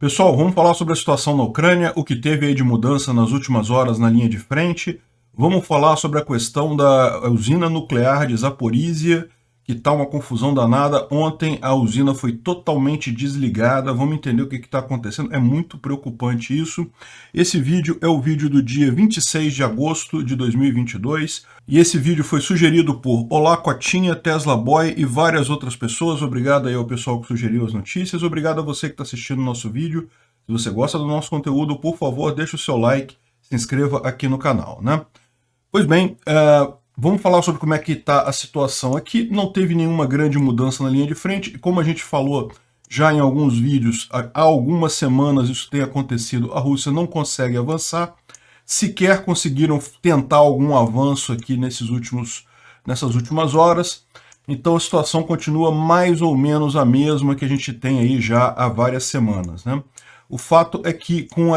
Pessoal, vamos falar sobre a situação na Ucrânia, o que teve aí de mudança nas últimas horas na linha de frente. Vamos falar sobre a questão da usina nuclear de Zaporizhia, que está uma confusão danada. Ontem a usina foi totalmente desligada. Vamos entender o que está acontecendo. É muito preocupante isso. Esse vídeo é o vídeo do dia 26 de agosto de 2022. E esse vídeo foi sugerido por Olá Cotinha, Tesla Boy e várias outras pessoas. Obrigado aí ao pessoal que sugeriu as notícias. Obrigado a você que está assistindo o nosso vídeo. Se você gosta do nosso conteúdo, por favor, deixe o seu like, se inscreva aqui no canal, né? Pois bem, vamos falar sobre como é que está a situação aqui. Não teve nenhuma grande mudança na linha de frente, e como a gente falou já em alguns vídeos, há algumas semanas isso tem acontecido, a Rússia não consegue avançar, sequer conseguiram tentar algum avanço aqui nessas últimas horas, então a situação continua mais ou menos a mesma que a gente tem aí já há várias semanas, né? O fato é que com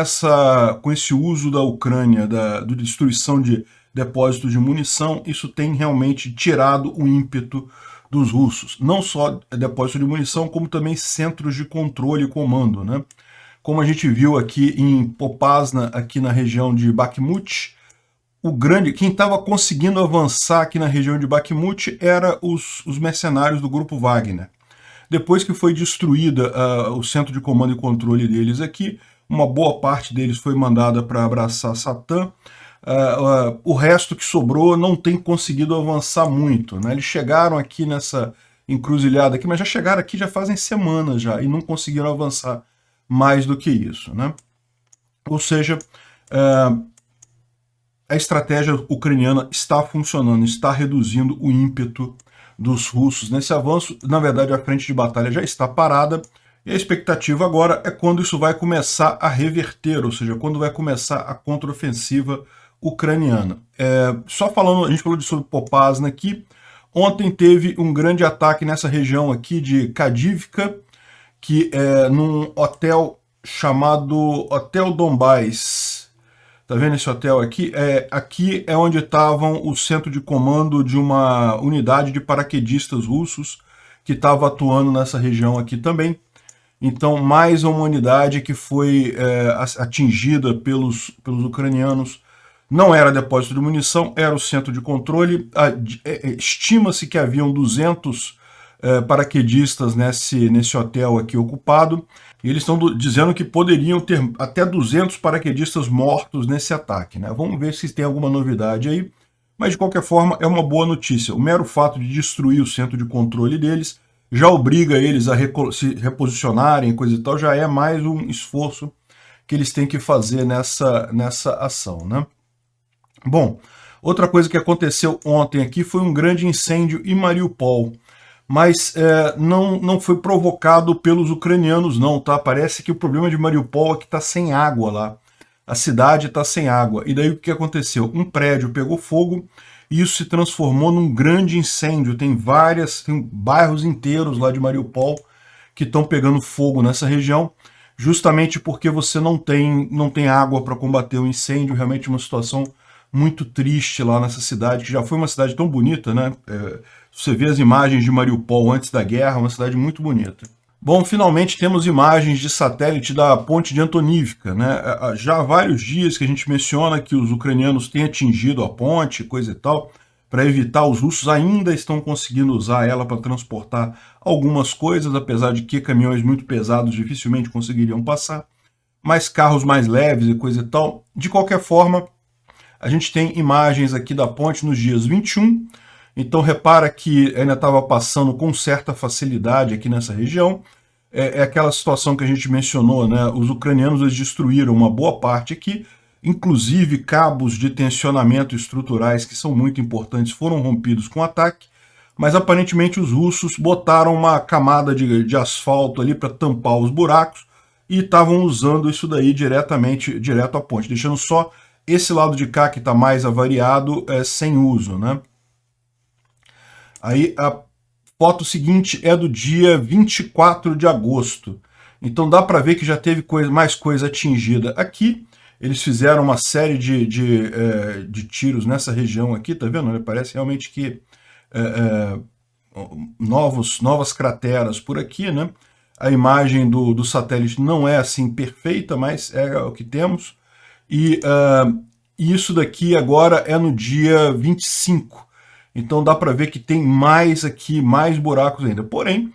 esse uso da Ucrânia, da destruição de depósitos de munição, isso tem realmente tirado o ímpeto dos russos. Não só depósito de munição, como também centros de controle e comando, né? Como a gente viu aqui em Popasna, aqui na região de Bakhmut, quem estava conseguindo avançar aqui na região de Bakhmut era os mercenários do grupo Wagner. Depois que foi destruída o centro de comando e controle deles aqui, uma boa parte deles foi mandada para abraçar Satã. O resto que sobrou não tem conseguido avançar muito, né? Eles chegaram aqui nessa encruzilhada aqui, mas já chegaram aqui já fazem semanas já, e não conseguiram avançar mais do que isso, né? Ou seja, a estratégia ucraniana está funcionando, está reduzindo o ímpeto dos russos nesse avanço. Na verdade, a frente de batalha já está parada, e a expectativa agora é quando isso vai começar a reverter, ou seja, quando vai começar a contraofensiva ucraniana. Só falando, a gente falou sobre Popasna aqui, ontem teve um grande ataque nessa região aqui de Kadivka, que é num hotel chamado Hotel Donbás. Tá vendo esse hotel aqui? Aqui é onde estavam o centro de comando de uma unidade de paraquedistas russos que estava atuando nessa região aqui também. Então, mais uma unidade que foi atingida pelos ucranianos. Não era depósito de munição, era o centro de controle. Estima-se que haviam 200 paraquedistas nesse hotel aqui ocupado. E eles estão dizendo que poderiam ter até 200 paraquedistas mortos nesse ataque, né? Vamos ver se tem alguma novidade aí. Mas, de qualquer forma, é uma boa notícia. O mero fato de destruir o centro de controle deles já obriga eles a se reposicionarem, coisa e tal, já é mais um esforço que eles têm que fazer nessa ação, né? Bom, outra coisa que aconteceu ontem aqui foi um grande incêndio em Mariupol, mas não foi provocado pelos ucranianos não, tá? Parece que o problema de Mariupol é que está sem água lá. A cidade está sem água. E daí o que aconteceu? Um prédio pegou fogo e isso se transformou num grande incêndio. Tem bairros inteiros lá de Mariupol que estão pegando fogo nessa região, justamente porque você não tem água para combater o incêndio. Realmente uma situação muito triste lá nessa cidade, que já foi uma cidade tão bonita, né? Você vê as imagens de Mariupol antes da guerra, uma cidade muito bonita. Bom, finalmente temos imagens de satélite da ponte de Antonivka, né? Já há vários dias que a gente menciona que os ucranianos têm atingido a ponte, coisa e tal, para evitar, os russos ainda estão conseguindo usar ela para transportar algumas coisas, apesar de que caminhões muito pesados dificilmente conseguiriam passar, mas carros mais leves e coisa e tal. De qualquer forma, a gente tem imagens aqui da ponte nos dias 21, então repara que ainda estava passando com certa facilidade aqui nessa região. É aquela situação que a gente mencionou, né? Os ucranianos eles destruíram uma boa parte aqui, inclusive cabos de tensionamento estruturais que são muito importantes foram rompidos com o ataque, mas aparentemente os russos botaram uma camada de asfalto ali para tampar os buracos e estavam usando isso daí direto à ponte, deixando só esse lado de cá que está mais avariado sem uso, né? Aí a foto seguinte é do dia 24 de agosto. Então dá para ver que já teve mais coisa atingida aqui. Eles fizeram uma série de tiros nessa região aqui, tá vendo? Parece realmente que novas crateras por aqui, né? a imagem do satélite não é assim perfeita, mas é o que temos. E isso daqui agora é no dia 25. Então dá para ver que tem mais aqui, mais buracos ainda. Porém,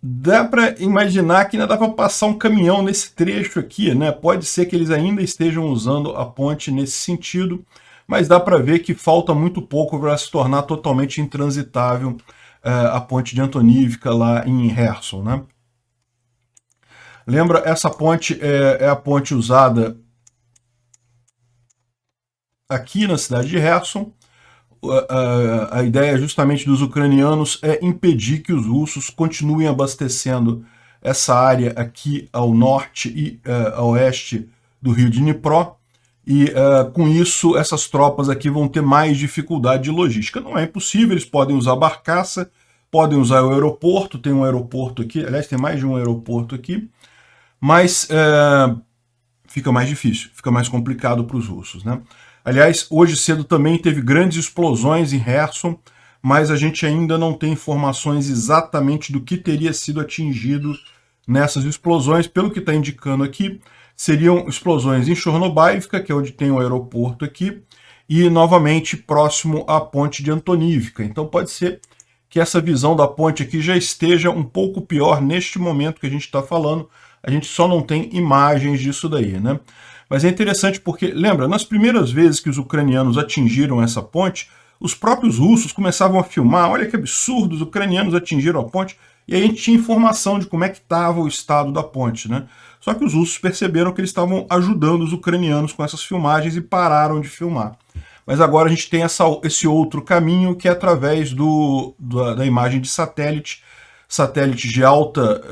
dá para imaginar que ainda dá para passar um caminhão nesse trecho aqui, né? Pode ser que eles ainda estejam usando a ponte nesse sentido, mas dá para ver que falta muito pouco para se tornar totalmente intransitável a ponte de Antonívica lá em Kherson, né? Lembra, essa ponte é a ponte usada aqui na cidade de Kherson. A ideia justamente dos ucranianos é impedir que os russos continuem abastecendo essa área aqui ao norte e a oeste do rio de Dnipro, e com isso essas tropas aqui vão ter mais dificuldade de logística. Não é impossível, eles podem usar barcaça, podem usar o aeroporto, tem um aeroporto aqui, aliás tem mais de um aeroporto aqui, mas fica mais difícil, fica mais complicado para os russos, né? Aliás, hoje cedo também teve grandes explosões em Kherson, mas a gente ainda não tem informações exatamente do que teria sido atingido nessas explosões. Pelo que está indicando aqui, seriam explosões em Chornobaivka, que é onde tem o aeroporto aqui, e novamente próximo à ponte de Antonívica. Então pode ser que essa visão da ponte aqui já esteja um pouco pior neste momento que a gente está falando. A gente só não tem imagens disso daí, né? Mas é interessante porque, lembra, nas primeiras vezes que os ucranianos atingiram essa ponte, os próprios russos começavam a filmar, olha que absurdo, os ucranianos atingiram a ponte, e aí a gente tinha informação de como é que estava o estado da ponte, né? Só que os russos perceberam que eles estavam ajudando os ucranianos com essas filmagens e pararam de filmar. Mas agora a gente tem esse outro caminho, que é através da imagem de satélite de alta...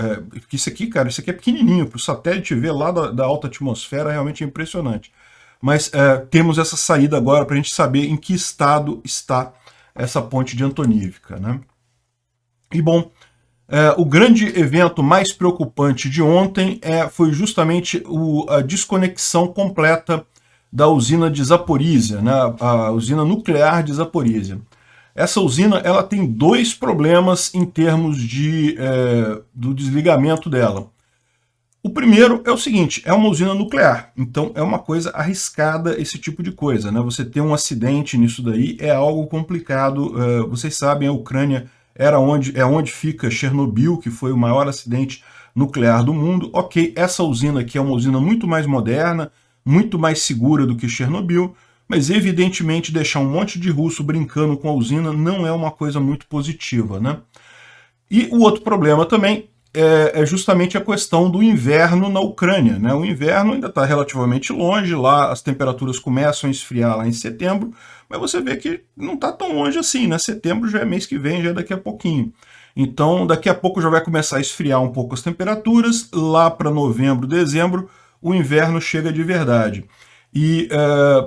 isso aqui, cara, isso aqui é pequenininho, para o satélite ver lá da alta atmosfera realmente é impressionante. Mas temos essa saída agora para a gente saber em que estado está essa ponte de Antonívica, né? E bom, o grande evento mais preocupante de ontem foi justamente a desconexão completa da usina de Zaporizhia, né? A usina nuclear de Zaporizhia. Essa usina ela tem dois problemas em termos do desligamento dela. O primeiro é o seguinte, é uma usina nuclear, então é uma coisa arriscada esse tipo de coisa, né? Você ter um acidente nisso daí é algo complicado. Vocês sabem, a Ucrânia é onde fica Chernobyl, que foi o maior acidente nuclear do mundo. Ok, essa usina aqui é uma usina muito mais moderna, muito mais segura do que Chernobyl, mas evidentemente deixar um monte de russo brincando com a usina não é uma coisa muito positiva, né? E o outro problema também é justamente a questão do inverno na Ucrânia, né? O inverno ainda está relativamente longe, lá as temperaturas começam a esfriar lá em setembro, mas você vê que não está tão longe assim, né? Setembro já é mês que vem, já é daqui a pouquinho. Então daqui a pouco já vai começar a esfriar um pouco as temperaturas, lá para novembro, dezembro, o inverno chega de verdade. E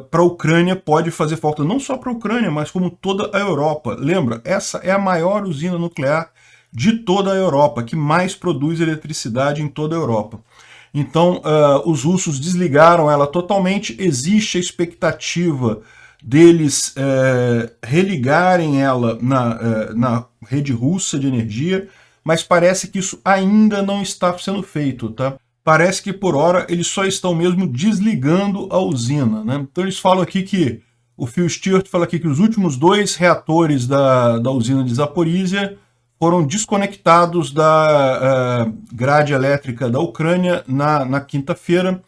para a Ucrânia pode fazer falta, não só para a Ucrânia, mas como toda a Europa. Lembra, essa é a maior usina nuclear de toda a Europa, que mais produz eletricidade em toda a Europa. Então, os russos desligaram ela totalmente, existe a expectativa deles religarem ela na rede russa de energia, mas parece que isso ainda não está sendo feito, tá? Parece que por hora eles só estão mesmo desligando a usina, né? Então eles falam aqui que, o Phil Stewart fala aqui que os últimos 2 reatores da usina de Zaporizhia foram desconectados da grade elétrica da Ucrânia na quinta-feira,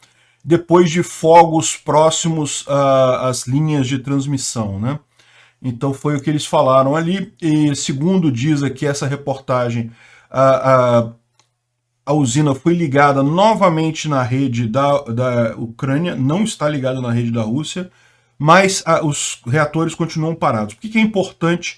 depois de fogos próximos às linhas de transmissão, né? Então foi o que eles falaram ali, e segundo diz aqui essa reportagem, a usina foi ligada novamente na rede da Ucrânia, não está ligada na rede da Rússia, mas os reatores continuam parados. Por que é importante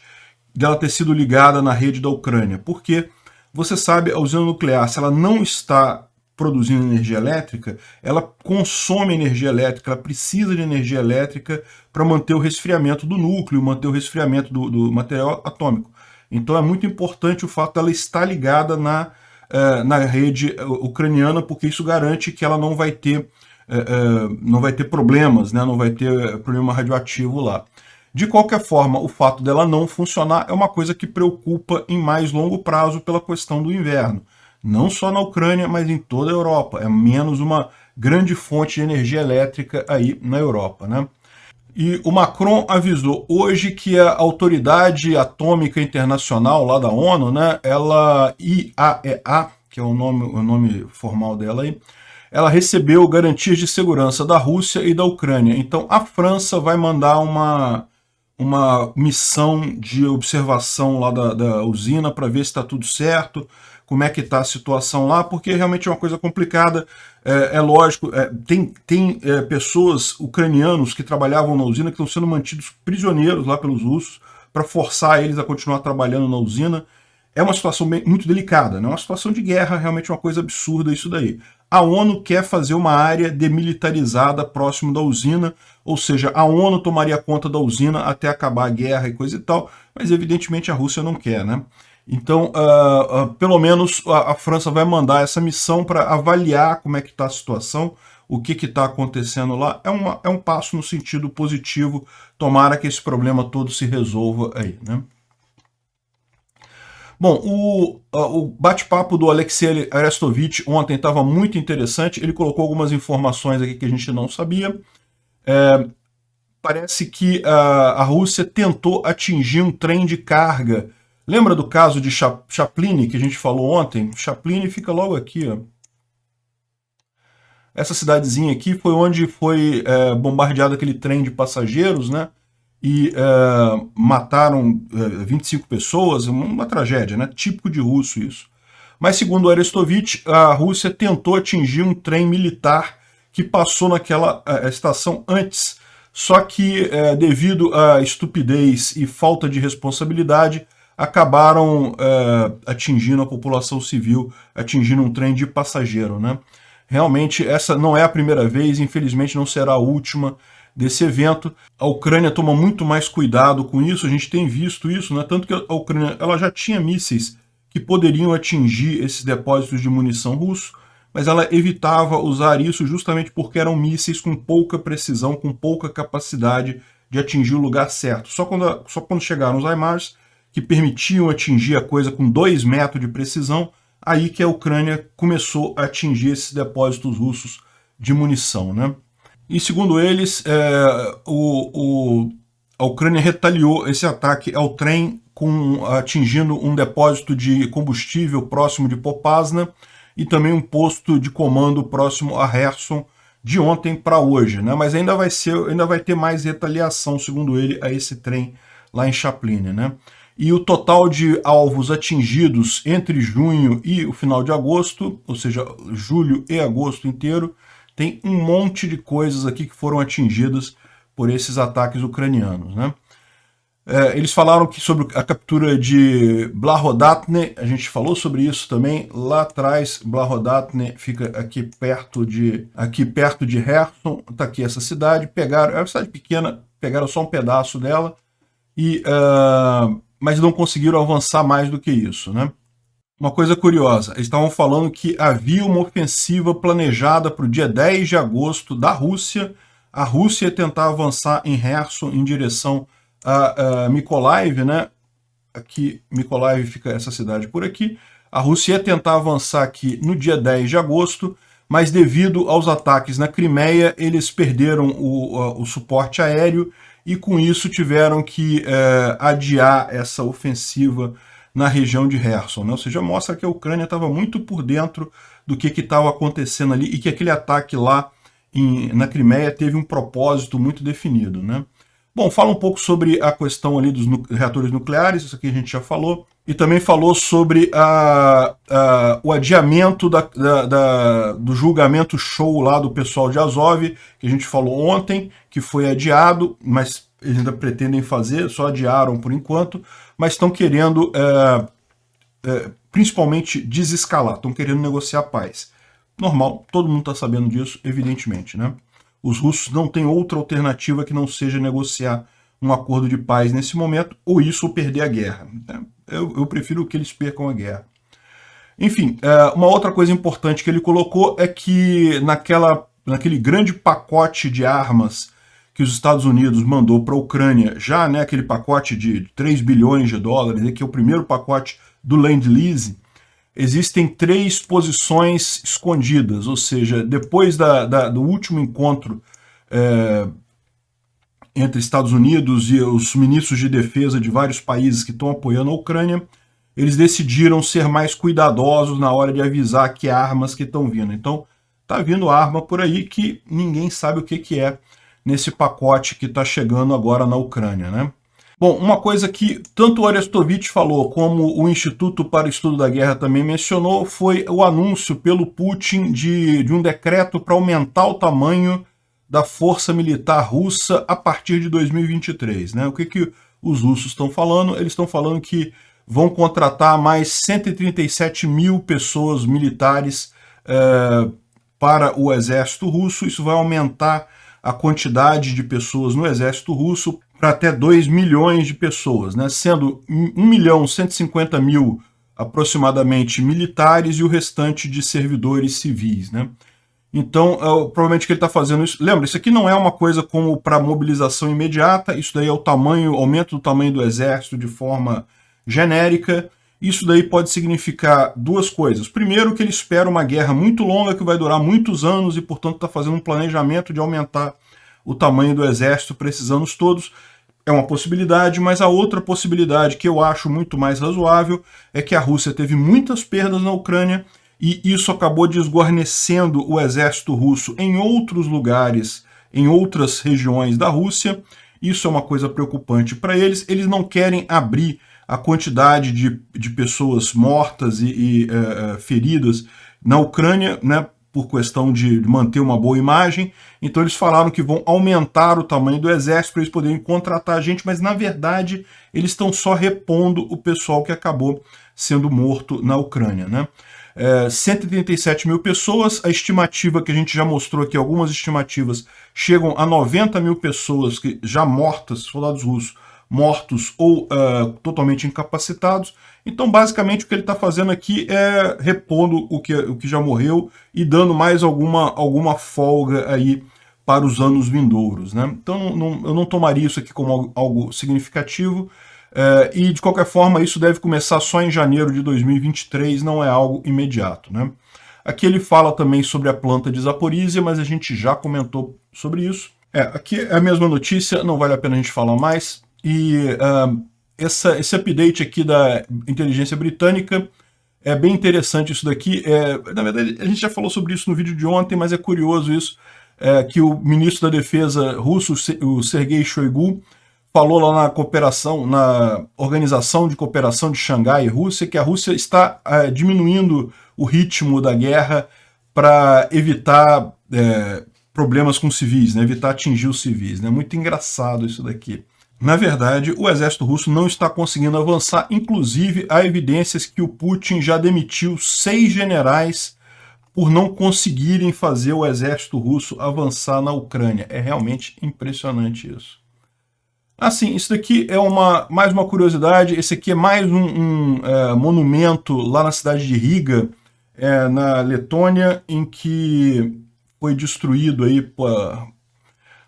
dela ter sido ligada na rede da Ucrânia? Porque, você sabe, a usina nuclear, se ela não está produzindo energia elétrica, ela consome energia elétrica, ela precisa de energia elétrica para manter o resfriamento do núcleo, manter o resfriamento do material atômico. Então é muito importante o fato dela estar ligada na rede ucraniana, porque isso garante que ela não vai ter problemas, né? Não vai ter problema radioativo lá. De qualquer forma, o fato dela não funcionar é uma coisa que preocupa em mais longo prazo pela questão do inverno, não só na Ucrânia, mas em toda a Europa. É menos uma grande fonte de energia elétrica aí na Europa, né? E o Macron avisou hoje que a Autoridade Atômica Internacional lá da ONU, né, ela IAEA, que é o nome formal dela aí, ela recebeu garantias de segurança da Rússia e da Ucrânia. Então a França vai mandar uma missão de observação lá da usina para ver se está tudo certo, como é que está a situação lá, porque realmente é uma coisa complicada. É lógico, tem pessoas ucranianos que trabalhavam na usina que estão sendo mantidos prisioneiros lá pelos russos para forçar eles a continuar trabalhando na usina. É uma situação muito delicada, né? Uma situação de guerra, realmente uma coisa absurda isso daí. A ONU quer fazer uma área demilitarizada próximo da usina, ou seja, a ONU tomaria conta da usina até acabar a guerra e coisa e tal, mas evidentemente a Rússia não quer, né? Então, pelo menos a França vai mandar essa missão para avaliar como é que está a situação, o que está acontecendo lá. É um passo no sentido positivo, tomara que esse problema todo se resolva aí, né? Bom, o bate-papo do Alexei Arestovich ontem estava muito interessante, ele colocou algumas informações aqui que a gente não sabia. Parece que a Rússia tentou atingir um trem de carga. Lembra do caso de Chaplin, que a gente falou ontem? Chaplin fica logo aqui, ó. Essa cidadezinha aqui foi onde foi bombardeado aquele trem de passageiros, né? E mataram 25 pessoas, uma tragédia, né? Típico de russo isso. Mas segundo Arestovich, a Rússia tentou atingir um trem militar que passou naquela estação antes, só que devido à estupidez e falta de responsabilidade, acabaram atingindo a população civil, atingindo um trem de passageiro, né? Realmente, essa não é a primeira vez, infelizmente não será a última desse evento. A Ucrânia toma muito mais cuidado com isso, a gente tem visto isso, né? Tanto que a Ucrânia ela já tinha mísseis que poderiam atingir esses depósitos de munição russos, mas ela evitava usar isso justamente porque eram mísseis com pouca precisão, com pouca capacidade de atingir o lugar certo. Só quando chegaram os HIMARS, que permitiam atingir a coisa com 2 metros de precisão, aí que a Ucrânia começou a atingir esses depósitos russos de munição, né? E segundo eles, a Ucrânia retaliou esse ataque ao trem atingindo um depósito de combustível próximo de Popasna e também um posto de comando próximo a Kherson de ontem para hoje, né? Mas ainda vai ter mais retaliação, segundo ele, a esse trem lá em Chaplin, né? E o total de alvos atingidos entre junho e o final de agosto, ou seja, julho e agosto inteiro, tem um monte de coisas aqui que foram atingidas por esses ataques ucranianos, né? Eles falaram que sobre a captura de Blahodatne, a gente falou sobre isso também lá atrás. Blahodatne fica aqui perto de Kherson, está aqui essa cidade. É uma cidade pequena, pegaram só um pedaço dela, mas não conseguiram avançar mais do que isso, né? Uma coisa curiosa, eles estavam falando que havia uma ofensiva planejada para o dia 10 de agosto da Rússia. A Rússia ia tentar avançar em Kherson em direção a Mykolaiv, né? Aqui, Mykolaiv fica essa cidade por aqui. A Rússia ia tentar avançar aqui no dia 10 de agosto, mas devido aos ataques na Crimeia, eles perderam o suporte aéreo e com isso tiveram que adiar essa ofensiva na região de Kherson, né? Ou seja, mostra que a Ucrânia estava muito por dentro do que estava acontecendo ali e que aquele ataque lá na Crimeia teve um propósito muito definido, né? Bom, fala um pouco sobre a questão ali dos reatores nucleares, isso aqui a gente já falou, e também falou sobre o adiamento do julgamento show lá do pessoal de Azov, que a gente falou ontem, que foi adiado, mas eles ainda pretendem fazer, só adiaram por enquanto, mas estão querendo principalmente desescalar, estão querendo negociar paz. Normal, todo mundo está sabendo disso, evidentemente, né? Os russos não têm outra alternativa que não seja negociar um acordo de paz nesse momento, ou isso ou perder a guerra. Eu prefiro que eles percam a guerra. Enfim, uma outra coisa importante que ele colocou é que naquele grande pacote de armas que os Estados Unidos mandou para a Ucrânia, já né, aquele pacote de 3 bilhões de dólares, que é o primeiro pacote do Land-Lease, existem 3 posições escondidas, ou seja, depois do último encontro entre Estados Unidos e os ministros de defesa de vários países que estão apoiando a Ucrânia, eles decidiram ser mais cuidadosos na hora de avisar que armas que estão vindo. Então, tá vindo arma por aí que ninguém sabe o que é nesse pacote que está chegando agora na Ucrânia, né? Bom, uma coisa que tanto o Arestovich falou, como o Instituto para o Estudo da Guerra também mencionou, foi o anúncio pelo Putin de um decreto para aumentar o tamanho da força militar russa a partir de 2023. Né? O que os russos estão falando? Eles estão falando que vão contratar mais 137 mil pessoas militares para o exército russo. Isso vai aumentar a quantidade de pessoas no exército russo para até 2 milhões de pessoas, né? Sendo 1.150.000 aproximadamente militares e o restante de servidores civis. Né? Então, provavelmente que ele está fazendo isso. Lembra, isso aqui não é uma coisa como para mobilização imediata, isso daí é o aumento do tamanho do exército de forma genérica. Isso daí pode significar 2 coisas. Primeiro, que ele espera uma guerra muito longa, que vai durar muitos anos, e, portanto, está fazendo um planejamento de aumentar o tamanho do exército para esses anos todos. É uma possibilidade, mas a outra possibilidade, que eu acho muito mais razoável, é que a Rússia teve muitas perdas na Ucrânia, e isso acabou desguarnecendo o exército russo em outros lugares, em outras regiões da Rússia. Isso é uma coisa preocupante para eles. Eles não querem abrir a quantidade de pessoas mortas e feridas na Ucrânia, né, por questão de manter uma boa imagem. Então eles falaram que vão aumentar o tamanho do exército para eles poderem contratar gente, mas na verdade eles estão só repondo o pessoal que acabou sendo morto na Ucrânia. Né? 137 mil pessoas, a estimativa que a gente já mostrou aqui, algumas estimativas, chegam a 90 mil pessoas que já mortas, soldados russos, mortos ou totalmente incapacitados. Então, basicamente, o que ele está fazendo aqui é repondo o que já morreu e dando mais alguma folga aí para os anos vindouros. Né? Então, eu não tomaria isso aqui como algo significativo. E, de qualquer forma, isso deve começar só em janeiro de 2023, não é algo imediato. Né? Aqui ele fala também sobre a planta de Zaporizhia, mas a gente já comentou sobre isso. Aqui é a mesma notícia, não vale a pena a gente falar mais. E esse update aqui da inteligência britânica é bem interessante isso daqui. Na verdade, a gente já falou sobre isso no vídeo de ontem, mas é curioso isso, que o ministro da Defesa russo, o Sergei Shoigu, falou lá na Organização de Cooperação de Xangai, Rússia, que a Rússia está diminuindo o ritmo da guerra para evitar problemas com civis, né? Evitar atingir os civis. Né? Muito engraçado isso daqui. Na verdade, o exército russo não está conseguindo avançar, inclusive há evidências que o Putin já demitiu 6 generais por não conseguirem fazer o exército russo avançar na Ucrânia. É realmente impressionante isso. Assim, isso daqui é mais uma curiosidade, esse aqui é mais um monumento lá na cidade de Riga, na Letônia, em que foi destruído aí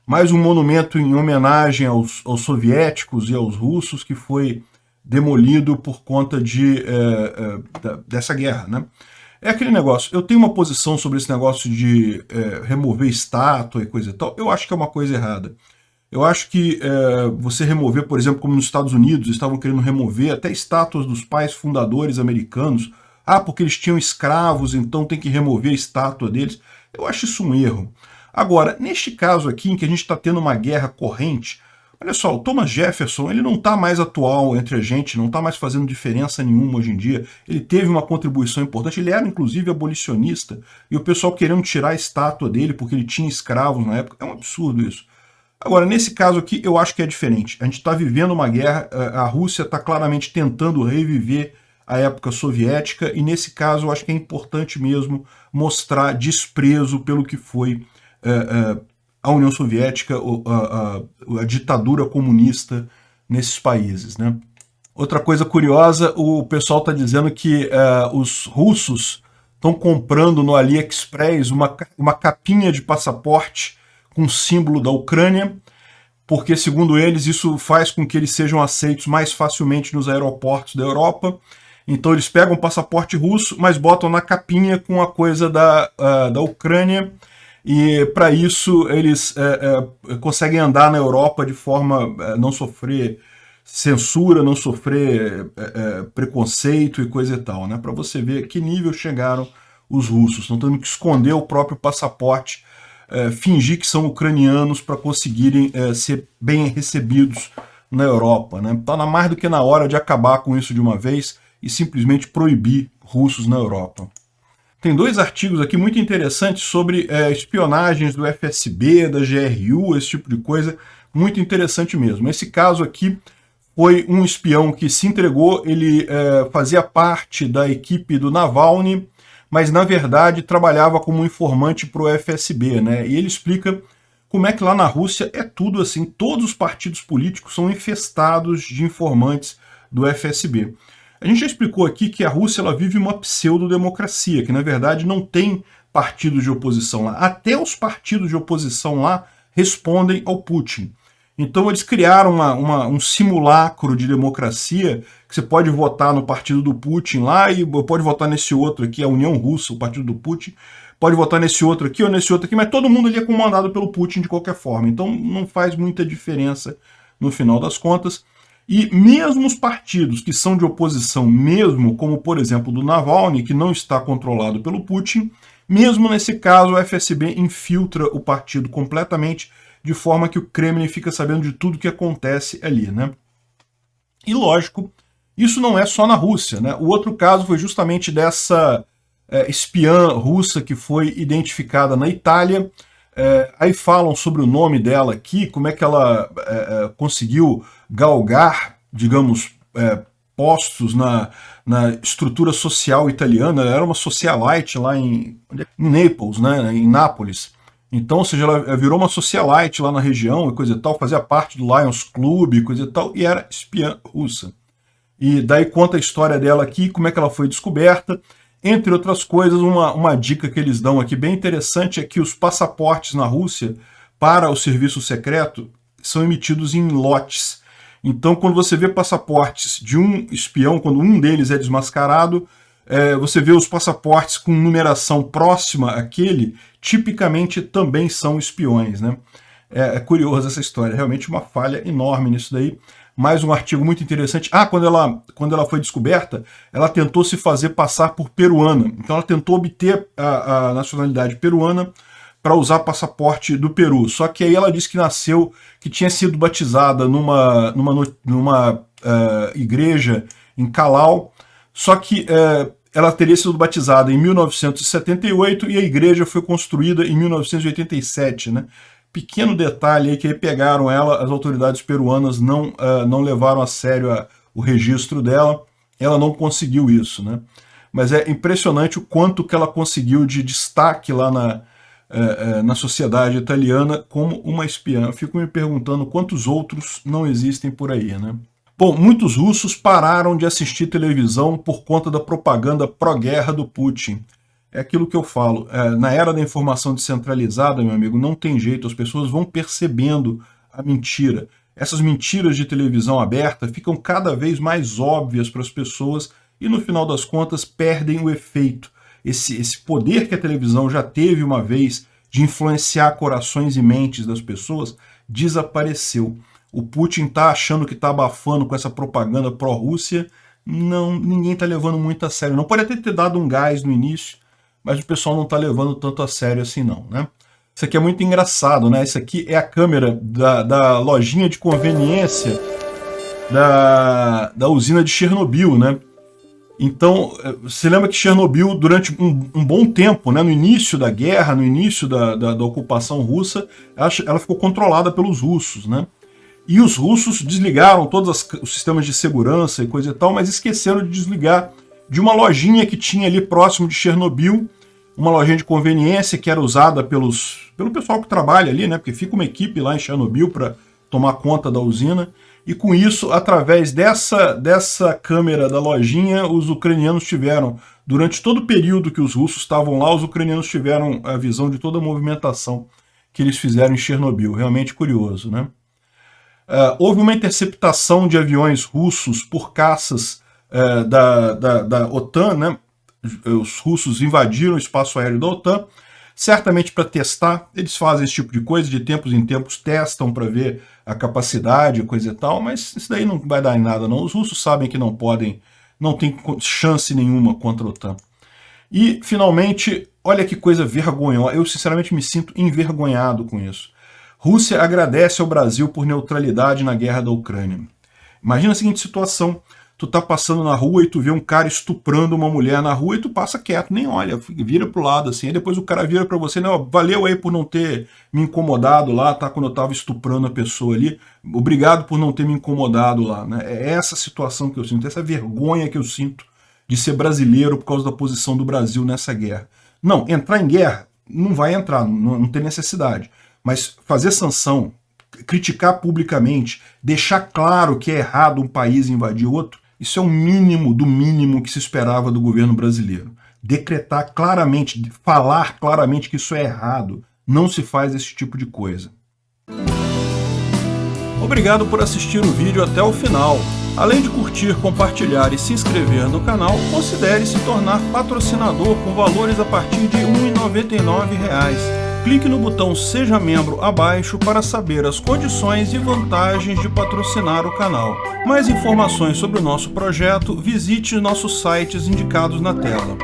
mais um monumento em homenagem aos soviéticos e aos russos, que foi demolido por conta dessa guerra. Né? É aquele negócio, eu tenho uma posição sobre esse negócio de remover estátua e coisa e tal, eu acho que é uma coisa errada. Eu acho que você remover, por exemplo, como nos Estados Unidos, estavam querendo remover até estátuas dos pais fundadores americanos, porque eles tinham escravos, então tem que remover a estátua deles. Eu acho isso um erro. Agora, neste caso aqui, em que a gente está tendo uma guerra corrente, olha só, o Thomas Jefferson, ele não está mais atual entre a gente, não está mais fazendo diferença nenhuma hoje em dia, ele teve uma contribuição importante, ele era inclusive abolicionista, e o pessoal querendo tirar a estátua dele porque ele tinha escravos na época, é um absurdo isso. Agora, nesse caso aqui, eu acho que é diferente. A gente está vivendo uma guerra, a Rússia está claramente tentando reviver a época soviética, e nesse caso eu acho que é importante mesmo mostrar desprezo pelo que foi a União Soviética, a ditadura comunista nesses países. Né? Outra coisa curiosa, o pessoal está dizendo que os russos estão comprando no AliExpress uma capinha de passaporte com símbolo da Ucrânia, porque, segundo eles, isso faz com que eles sejam aceitos mais facilmente nos aeroportos da Europa. Então eles pegam o passaporte russo, mas botam na capinha com a coisa da Ucrânia, e para isso eles conseguem andar na Europa de forma a não sofrer censura, não sofrer preconceito e coisa e tal, né? Para você ver que nível chegaram os russos, estão tendo que esconder o próprio passaporte, fingir que são ucranianos para conseguirem ser bem recebidos na Europa, né? Está mais do que na hora de acabar com isso de uma vez e simplesmente proibir russos na Europa. Tem 2 artigos aqui muito interessantes sobre espionagens do FSB, da GRU, esse tipo de coisa, muito interessante mesmo. Esse caso aqui foi um espião que se entregou, ele fazia parte da equipe do Navalny, mas na verdade trabalhava como informante para o FSB, né? E ele explica como é que lá na Rússia é tudo assim, todos os partidos políticos são infestados de informantes do FSB. A gente já explicou aqui que a Rússia ela vive uma pseudo-democracia, que na verdade não tem partidos de oposição lá. Até os partidos de oposição lá respondem ao Putin. Então eles criaram um simulacro de democracia, que você pode votar no partido do Putin lá e pode votar nesse outro aqui, a União Russa, o partido do Putin, pode votar nesse outro aqui ou nesse outro aqui, mas todo mundo ali é comandado pelo Putin de qualquer forma. Então não faz muita diferença no final das contas. E mesmo os partidos que são de oposição mesmo, como por exemplo do Navalny, que não está controlado pelo Putin, mesmo nesse caso o FSB infiltra o partido completamente, de forma que o Kremlin fica sabendo de tudo que acontece ali, né? E lógico, isso não é só na Rússia, né? O outro caso foi justamente dessa espiã russa que foi identificada na Itália. Aí falam sobre o nome dela aqui, como é que ela conseguiu galgar, digamos, postos na estrutura social italiana. Ela era uma socialite lá em Naples, né? Em Nápoles. Então, ou seja, ela virou uma socialite lá na região e coisa e tal, fazia parte do Lions Club e coisa e tal, e era espiã russa. E daí conta a história dela aqui, como é que ela foi descoberta. Entre outras coisas, uma dica que eles dão aqui bem interessante é que os passaportes na Rússia para o serviço secreto são emitidos em lotes. Então, quando você vê passaportes de um espião, quando um deles é desmascarado, você vê os passaportes com numeração próxima àquele, tipicamente também são espiões, né? É curioso essa história, realmente uma falha enorme nisso daí. Mais um artigo muito interessante. Quando ela foi descoberta, ela tentou se fazer passar por peruana. Então ela tentou obter a nacionalidade peruana para usar passaporte do Peru. Só que aí ela disse que tinha sido batizada numa igreja em Calau, só que ela teria sido batizada em 1978 e a igreja foi construída em 1987, né? Pequeno detalhe aí que aí pegaram ela, as autoridades peruanas não levaram a sério o registro dela, ela não conseguiu isso, né? Mas é impressionante o quanto que ela conseguiu de destaque lá na sociedade italiana como uma espiã. Eu fico me perguntando quantos outros não existem por aí, né? Bom, muitos russos pararam de assistir televisão por conta da propaganda pró-guerra do Putin. É aquilo que eu falo, na era da informação descentralizada, meu amigo, não tem jeito, as pessoas vão percebendo a mentira. Essas mentiras de televisão aberta ficam cada vez mais óbvias para as pessoas e, no final das contas, perdem o efeito. Esse poder que a televisão já teve uma vez de influenciar corações e mentes das pessoas desapareceu. O Putin está achando que está abafando com essa propaganda pró-Rússia. Não, ninguém está levando muito a sério. Não pode até ter dado um gás no início, mas o pessoal não está levando tanto a sério assim não, né? Isso aqui é muito engraçado, né? Isso aqui é a câmera da lojinha de conveniência da usina de Chernobyl, né? Então, você lembra que Chernobyl, durante um bom tempo, né, no início da guerra, no início da ocupação russa, ela ficou controlada pelos russos, né? E os russos desligaram todos os sistemas de segurança e coisa e tal, mas esqueceram de desligar de uma lojinha que tinha ali próximo de Chernobyl, uma lojinha de conveniência que era usada pelo pessoal que trabalha ali, né? Porque fica uma equipe lá em Chernobyl para tomar conta da usina. E com isso, através dessa câmera da lojinha, os ucranianos tiveram, durante todo o período que os russos estavam lá, os ucranianos tiveram a visão de toda a movimentação que eles fizeram em Chernobyl. Realmente curioso, né? Houve uma interceptação de aviões russos por caças da OTAN, né? Os russos invadiram o espaço aéreo da OTAN, certamente para testar. Eles fazem esse tipo de coisa, de tempos em tempos testam para ver a capacidade, coisa e tal, mas isso daí não vai dar em nada não. Os russos sabem que não podem, não tem chance nenhuma contra a OTAN. E, finalmente, olha que coisa vergonhosa, eu sinceramente me sinto envergonhado com isso. Rússia agradece ao Brasil por neutralidade na guerra da Ucrânia. Imagina a seguinte situação, tu tá passando na rua e tu vê um cara estuprando uma mulher na rua e tu passa quieto, nem olha, vira pro lado assim, aí depois o cara vira pra você, não, valeu aí por não ter me incomodado lá, tá, quando eu tava estuprando a pessoa ali, obrigado por não ter me incomodado lá, né? É essa situação que eu sinto, essa vergonha que eu sinto de ser brasileiro por causa da posição do Brasil nessa guerra. Não, entrar em guerra não vai entrar, não tem necessidade, mas fazer sanção, criticar publicamente, deixar claro que é errado um país invadir outro, isso é o mínimo do mínimo que se esperava do governo brasileiro. Decretar claramente, falar claramente que isso é errado. Não se faz esse tipo de coisa. Obrigado por assistir o vídeo até o final. Além de curtir, compartilhar e se inscrever no canal, considere se tornar patrocinador com valores a partir de R$ 1,99. Clique no botão Seja Membro abaixo para saber as condições e vantagens de patrocinar o canal. Mais informações sobre o nosso projeto, visite nossos sites indicados na tela.